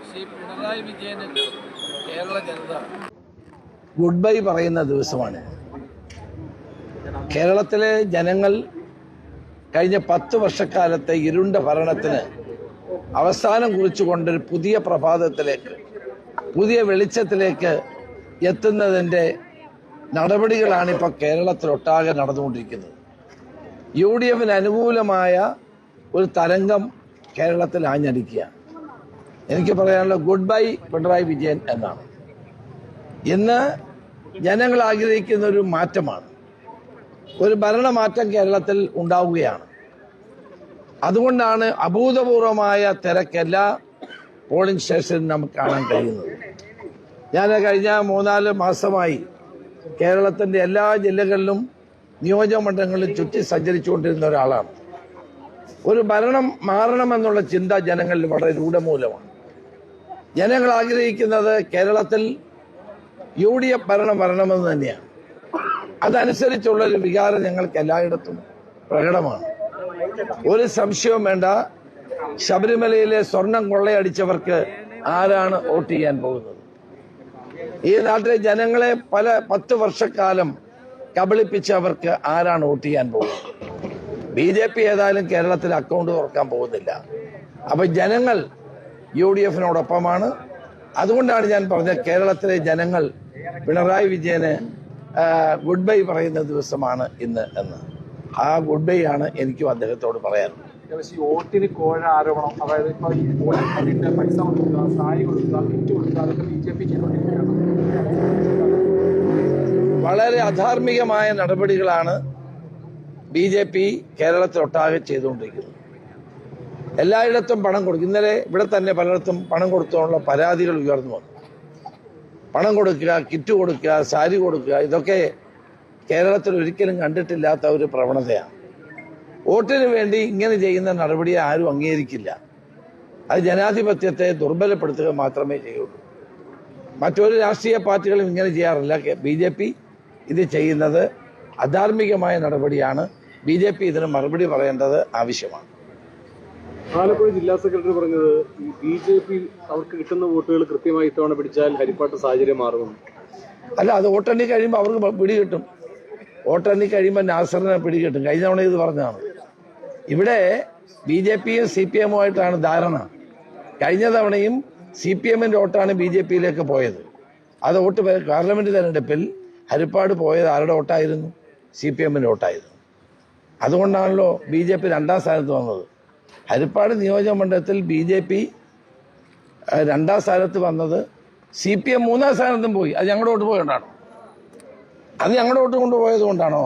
ശ്രീ പിണറായി വിജയന് കേരള ജനത good bye പറയുന്ന ദിവസമാണ്. കേരളത്തിലെ ജനങ്ങൾ കഴിഞ്ഞ 10 വർഷക്കാലത്തെ ഇരുണ്ട ഭരണത്തിന് അവസാനം കുറിച്ചുകൊണ്ടൊരു പുതിയ പ്രഭാതത്തിലേക്ക്, പുതിയ വെളിച്ചത്തിലേക്ക് എത്തുന്നതിൻ്റെ നടപടികളാണ് ഇപ്പോൾ കേരളത്തിലൊട്ടാകെ നടന്നുകൊണ്ടിരിക്കുന്നത്. UDF അനുകൂലമായ ഒരു തരംഗം കേരളത്തിൽ ആഞ്ഞടിക്കുക. എനിക്ക് പറയാനുള്ള ഗുഡ് ബൈ പിണറായി വിജയൻ എന്നാണ്. ഇന്ന് ജനങ്ങൾ ആഗ്രഹിക്കുന്ന ഒരു മാറ്റമാണ്, ഒരു ഭരണമാറ്റം കേരളത്തിൽ ഉണ്ടാവുകയാണ്. അതുകൊണ്ടാണ് അഭൂതപൂർവമായ തിരക്ക് എല്ലാ പോളിംഗ് സ്റ്റേഷനിലും നമുക്ക് കാണാൻ കഴിയുന്നത്. ഞാൻ കഴിഞ്ഞ 3-4 മാസമായി കേരളത്തിൻ്റെ എല്ലാ ജില്ലകളിലും നിയോജകമണ്ഡലങ്ങളിലും ചുറ്റി സഞ്ചരിച്ചുകൊണ്ടിരുന്ന ഒരാളാണ്. ഒരു ഭരണം മാറണമെന്നുള്ള ചിന്ത ജനങ്ങളിൽ വളരെ രൂഢമൂലമാണ്. ജനങ്ങൾ ആഗ്രഹിക്കുന്നത് കേരളത്തിൽ UDF ഭരണം വരണമെന്ന് തന്നെയാണ്. അതനുസരിച്ചുള്ളൊരു വികാരം ഞങ്ങൾക്ക് എല്ലായിടത്തും പ്രകടമാണ്. ഒരു സംശയവും വേണ്ട, ശബരിമലയിലെ സ്വർണം കൊള്ളയടിച്ചവർക്ക് ആരാണ് വോട്ട് ചെയ്യാൻ പോകുന്നത്? ഈ നാട്ടിലെ ജനങ്ങളെ 10 വർഷക്കാലം കബളിപ്പിച്ചവർക്ക് ആരാണ് വോട്ട് ചെയ്യാൻ പോകുന്നത്? BJP ഏതായാലും കേരളത്തിൽ അക്കൗണ്ട് തുറക്കാൻ പോകുന്നില്ല. അപ്പൊ ജനങ്ങൾ UDFനോടൊപ്പമാണ്. അതുകൊണ്ടാണ് ഞാൻ പറഞ്ഞത് കേരളത്തിലെ ജനങ്ങൾ പിണറായി വിജയന് ഗുഡ് ബൈ പറയുന്ന ദിവസമാണ് ഇന്ന് എന്ന്. ആ ഗുഡ് ബൈ ആണ് എനിക്കും അദ്ദേഹത്തോട് പറയാനുള്ളത്. വോട്ടിന് കോഴ ആരോപണം, അതായത് ഇപ്പൊ ഈ പോളിംഗ് പൈസ കൊടുക്കുക, സാരി കൊടുക്കുക, കിറ്റ് കൊടുക്കുക, അതൊക്കെ BJP ചെയ്തുകൊണ്ടിരിക്കുകയാണ്. വളരെ അധാർമികമായ നടപടികളാണ് BJP കേരളത്തിലൊട്ടാകെ ചെയ്തുകൊണ്ടിരിക്കുന്നത്. എല്ലായിടത്തും പണം കൊടുക്കും. ഇന്നലെ ഇവിടെ തന്നെ പലയിടത്തും പണം കൊടുത്തുള്ള പരാതികൾ ഉയർന്നു വന്നു. പണം കൊടുക്കുക, കിറ്റ് കൊടുക്കുക, സാരി കൊടുക്കുക, ഇതൊക്കെ കേരളത്തിൽ ഒരിക്കലും കണ്ടിട്ടില്ലാത്ത ഒരു പ്രവണതയാണ്. വോട്ടിന് വേണ്ടി ഇങ്ങനെ ചെയ്യുന്ന നടപടിയെ ആരും അംഗീകരിക്കില്ല. അത് ജനാധിപത്യത്തെ ദുർബലപ്പെടുത്തുക മാത്രമേ ചെയ്യുള്ളൂ. മറ്റൊരു രാഷ്ട്രീയ പാർട്ടികളും ഇങ്ങനെ ചെയ്യാറില്ല. BJP ഇത് ചെയ്യുന്നത് അധാർമികമായ നടപടിയാണ്. BJP ഇതിന് മറുപടി പറയേണ്ടത് ആവശ്യമാണ്. ആലപ്പുഴ ജില്ലാ സെക്രട്ടറി പറഞ്ഞത് BJP അവർക്ക് കിട്ടുന്ന വോട്ടുകൾ കൃത്യമായി ഇത്തവണ പിടിച്ചാൽ ഹരിപ്പാട്ട് സാഹചര്യം മാറുന്നു. അല്ല, അത് വോട്ടെണ്ണി കഴിയുമ്പോൾ അവർക്ക് പിടികിട്ടും. വോട്ടെണ്ണി കഴിയുമ്പോൾ നാസറിനെ പിടികിട്ടും. കഴിഞ്ഞ തവണ ഇത് പറഞ്ഞതാണ്. ഇവിടെ BJPയും CPMുമായിട്ടാണ് ധാരണ. കഴിഞ്ഞ തവണയും CPMന്റെ വോട്ടാണ് BJPയിലേക്ക് പോയത്. അത് വോട്ട് പാർലമെന്റ് തെരഞ്ഞെടുപ്പിൽ ഹരിപ്പാട് പോയത് ആരുടെ വോട്ടായിരുന്നു? CPMന്റെ വോട്ടായിരുന്നു. അതുകൊണ്ടാണല്ലോ BJP 2ാം സ്ഥാനത്ത് വന്നത്. ഹരിപ്പാട് നിയോജകമണ്ഡലത്തിൽ BJP 2ാം സ്ഥാനത്ത് വന്നത്, CPM 3ാം സ്ഥാനത്തും പോയി. അത് ഞങ്ങളുടെ വോട്ട് പോയതുകൊണ്ടാണോ? അത് ഞങ്ങളുടെ വോട്ട് കൊണ്ടുപോയത് കൊണ്ടാണോ?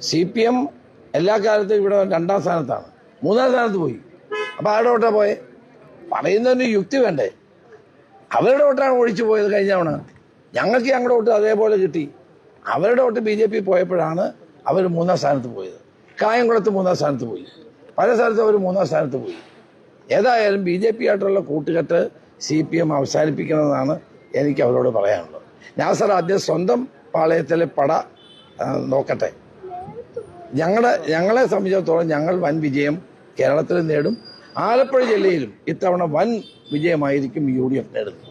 CPM എല്ലാ കാലത്തും ഇവിടെ 2ാം സ്ഥാനത്താണ്, 3ാം സ്ഥാനത്ത് പോയി. അപ്പൊ ആരുടെ വോട്ടാ പോയെ? പറയുന്നതിന് യുക്തി വേണ്ടേ? അവരുടെ വോട്ടാണ് ഒഴിച്ചു പോയത് കഴിഞ്ഞ തവണ. ഞങ്ങൾക്ക് ഞങ്ങളുടെ വോട്ട് അതേപോലെ കിട്ടി. അവരുടെ വോട്ട് BJP പോയപ്പോഴാണ് അവർ 3ാം സ്ഥാനത്ത് പോയത്. കായംകുളത്ത് 3ാം സ്ഥാനത്ത് പോയി. പല സ്ഥലത്തും അവർ 3ാം സ്ഥാനത്ത് പോയി. ഏതായാലും BJP ആയിട്ടുള്ള കൂട്ടുകെട്ട് CPM അവസാനിപ്പിക്കണമെന്നാണ് എനിക്ക് അവരോട് പറയാനുള്ളത്. നാസർ ആദ്യം സ്വന്തം പാളയത്തിലെ പട നോക്കട്ടെ. ഞങ്ങളെ സംബന്ധിച്ചിടത്തോളം ഞങ്ങൾ വൻ വിജയം കേരളത്തിൽ നേടും. ആലപ്പുഴ ജില്ലയിലും ഇത്തവണ വൻ വിജയമായിരിക്കും UDF നേടുന്നത്.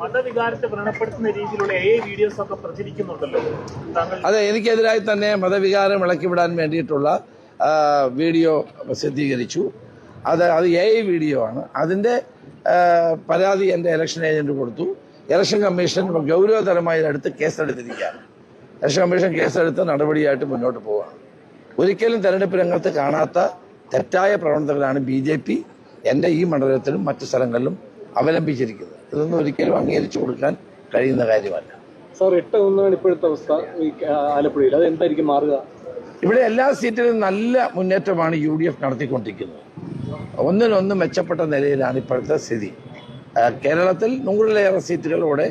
മതവികാരത്തെ വ്രണപ്പെടുത്തുന്ന രീതിയിലുള്ള വീഡിയോസ് ഒക്കെ പ്രചരിക്കുന്നുണ്ടല്ലോ. അതെ, എനിക്കെതിരായി തന്നെ മതവികാരം ഇളക്കിവിടാൻ വേണ്ടിയിട്ടുള്ള വീഡിയോ പ്രസിദ്ധീകരിച്ചു. അത് AI വീഡിയോ ആണ്. അതിൻ്റെ പരാതി എൻ്റെ ഇലക്ഷൻ ഏജന്റ് കൊടുത്തു. ഇലക്ഷൻ കമ്മീഷൻ ഗൗരവതരമായി അടുത്ത് കേസെടുത്തിരിക്കുകയാണ്. ഇലക്ഷൻ കമ്മീഷൻ കേസെടുത്ത് നടപടിയായിട്ട് മുന്നോട്ട് പോവുകയാണ്. ഒരിക്കലും തെരഞ്ഞെടുപ്പ് രംഗത്ത് കാണാത്ത തെറ്റായ പ്രവണതകളാണ് BJP എൻ്റെ ഈ മണ്ഡലത്തിലും മറ്റു സ്ഥലങ്ങളിലും അവലംബിച്ചിരിക്കുന്നത്. ഇതൊന്നും ഒരിക്കലും അംഗീകരിച്ചു കൊടുക്കാൻ കഴിയുന്ന കാര്യമല്ല. സാർ, 8-1 ഇപ്പോഴത്തെ അവസ്ഥ ആലപ്പുഴയിൽ, അത് എന്തായിരിക്കും മാറുക? ഇവിടെ എല്ലാ സീറ്റിലും നല്ല മുന്നേറ്റമാണ് UDF നടത്തിക്കൊണ്ടിരിക്കുന്നത്. ഒന്നിനൊന്ന് മെച്ചപ്പെട്ട നിലയിലാണ് ഇപ്പോഴത്തെ സ്ഥിതി. കേരളത്തിൽ 100-ലേറെ സീറ്റുകളോടെ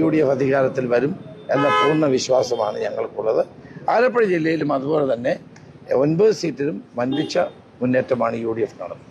UDF അധികാരത്തിൽ വരും എന്ന പൂർണ്ണ വിശ്വാസമാണ് ഞങ്ങൾക്കുള്ളത്. ആലപ്പുഴ ജില്ലയിലും അതുപോലെ തന്നെ 9 സീറ്റിലും വൻപിച്ച മുന്നേറ്റമാണ് UDF നടത്തുന്നത്.